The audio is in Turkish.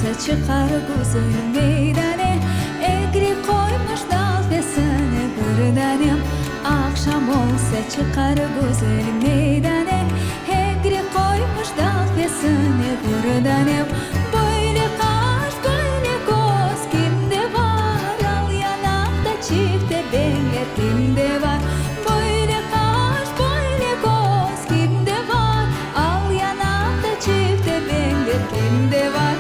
olsa çıkar güzel meydane, egri koymuş dal pesene bir tanem. Akşam olsa çıkar güzel meydane, egri koymuş dal pesene bir tanem. Böyle kaş böyle göz kimde var, al yanakta çifte benler kimde var. Böyle kaş böyle göz kimde var, al yanakta çifte benler kimde var.